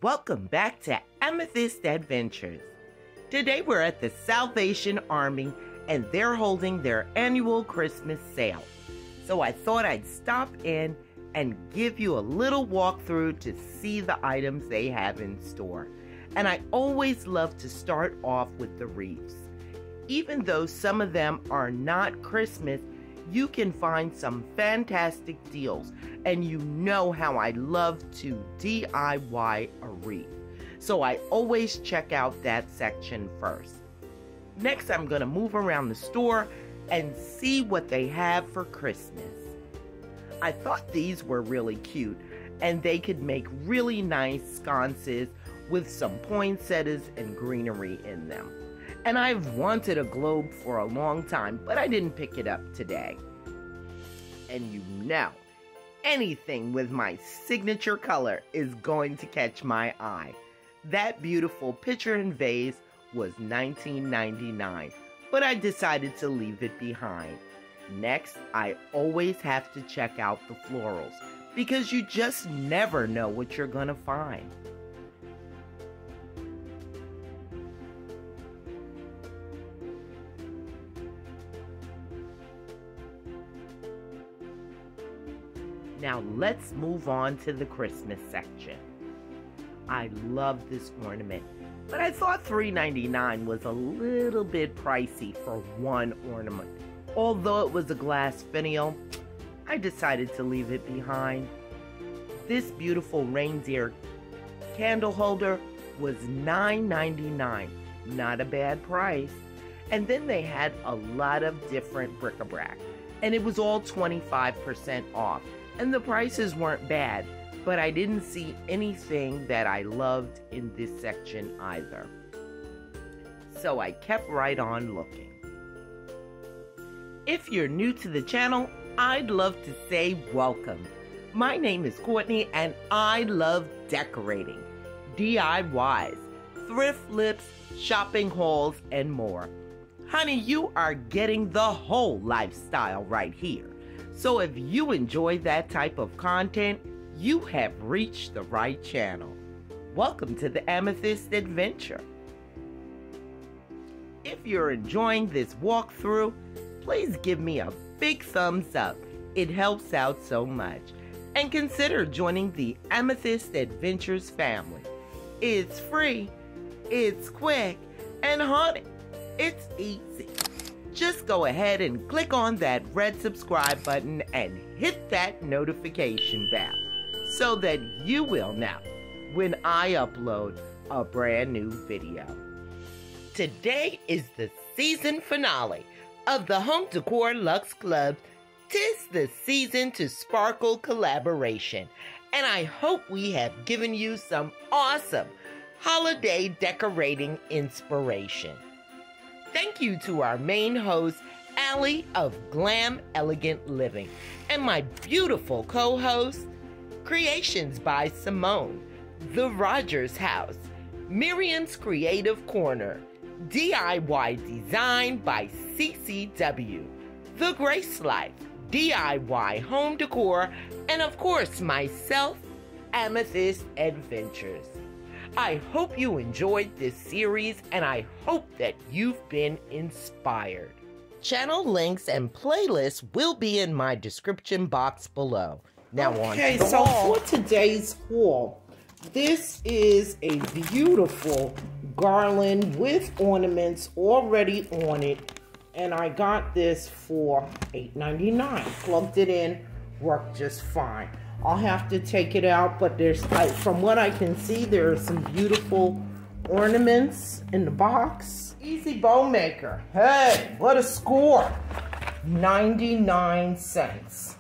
Welcome back to Amethyst Adventures. Today we're at the Salvation Army and they're holding their annual Christmas sale. So I thought I'd stop in and give you a little walkthrough to see the items they have in store. And I always love to start off with the wreaths. Even though some of them are not Christmas, you can find some fantastic deals, and you know how I love to DIY a wreath. So I always check out that section first. Next, I'm going to move around the store and see what they have for Christmas. I thought these were really cute, and they could make really nice sconces with some poinsettias and greenery in them. And I've wanted a globe for a long time, but I didn't pick it up today. And you know, anything with my signature color is going to catch my eye. That beautiful pitcher and vase was $19.99, but I decided to leave it behind. Next, I always have to check out the florals, because you just never know what you're gonna find. Now let's move on to the Christmas section. I love this ornament, but I thought $3.99 was a little bit pricey for one ornament. Although it was a glass finial, I decided to leave it behind. This beautiful reindeer candle holder was $9.99, not a bad price. And then they had a lot of different bric-a-brac, and it was all 25% off. And the prices weren't bad, but I didn't see anything that I loved in this section either. So I kept right on looking. If you're new to the channel, I'd love to say welcome. My name is Courtney and I love decorating, DIYs, thrift lists, shopping hauls, and more. Honey, you are getting the whole lifestyle right here. So if you enjoy that type of content, you have reached the right channel. Welcome to the Amethyst Adventure. If you're enjoying this walkthrough, please give me a big thumbs up. It helps out so much. And consider joining the Amethyst Adventures family. It's free, it's quick, and honey, it's easy. Just go ahead and click on that red subscribe button and hit that notification bell so that you will know when I upload a brand new video. Today is the season finale of the Home Decor Luxe Club 'Tis the Season to Sparkle collaboration, and I hope we have given you some awesome holiday decorating inspiration. Thank you to our main host, Allie of Glam Elegant Living, and my beautiful co-host, Creations by Simone, The Rogers House, Miriam's Creative Corner, DIY Design by CCW, The Grace Life, DIY Home Decor, and of course myself, Amethyst Adventures. I hope you enjoyed this series, and I hope that you've been inspired. Channel links and playlists will be in my description box below. Now okay, so for today's haul, this is a beautiful garland with ornaments already on it, and I got this for $8.99. Plugged it in, worked just fine. I'll have to take it out, but from what I can see, there are some beautiful ornaments in the box. Easy bow maker. Hey, what a score. 99 cents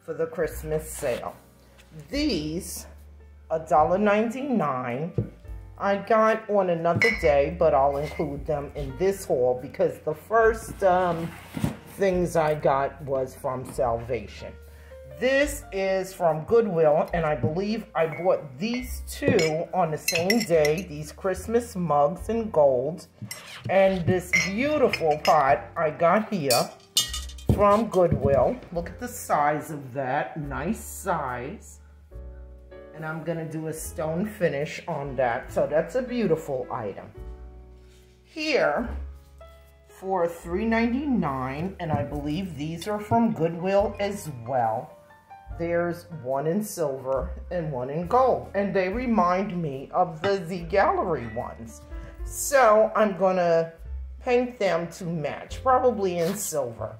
for the Christmas sale. These, $1.99. I got on another day, but I'll include them in this haul because the first things I got was from Salvation. This is from Goodwill, and I believe I bought these two on the same day, these Christmas mugs in gold. And this beautiful pot I got here from Goodwill. Look at the size of that, nice size. And I'm gonna do a stone finish on that. So that's a beautiful item. Here, for $3.99, and I believe these are from Goodwill as well. There's one in silver and one in gold, and they remind me of the Z Gallery ones. So I'm gonna paint them to match, probably in silver.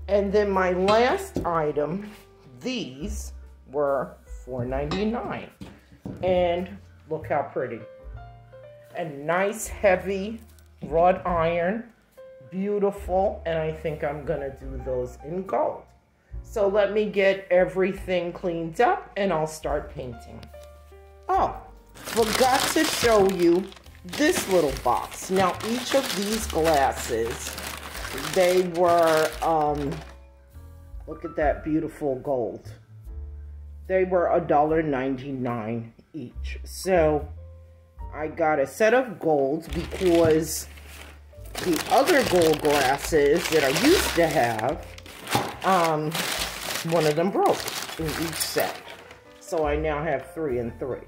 And then my last item, these were $4.99. And look how pretty. A nice heavy wrought iron, beautiful, and I think I'm gonna do those in gold. So let me get everything cleaned up and I'll start painting. Oh, forgot to show you this little box. Now each of these glasses, they were, look at that beautiful gold. They were $1.99 each. So I got a set of golds because the other gold glasses that I used to have, one of them broke in each set. So I now have 3 and 3.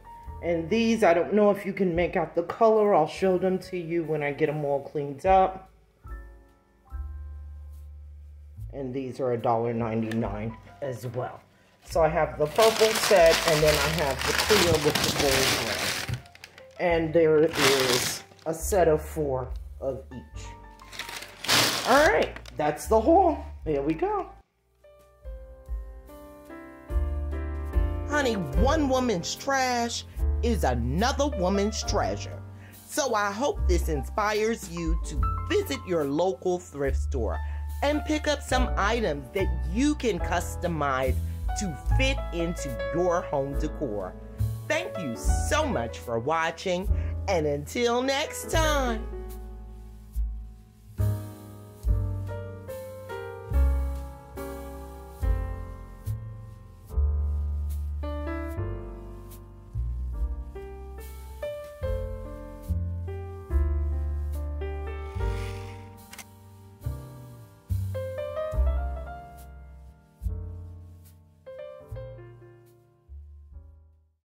And these, I don't know if you can make out the color. I'll show them to you when I get them all cleaned up. And these are $1.99 as well. So I have the purple set, and then I have the clear with the gold ring. And there is a set of 4 of each. All right, that's the haul. Here we go. Honey, one woman's trash is another woman's treasure. So I hope this inspires you to visit your local thrift store and pick up some items that you can customize to fit into your home decor. Thank you so much for watching, and until next time.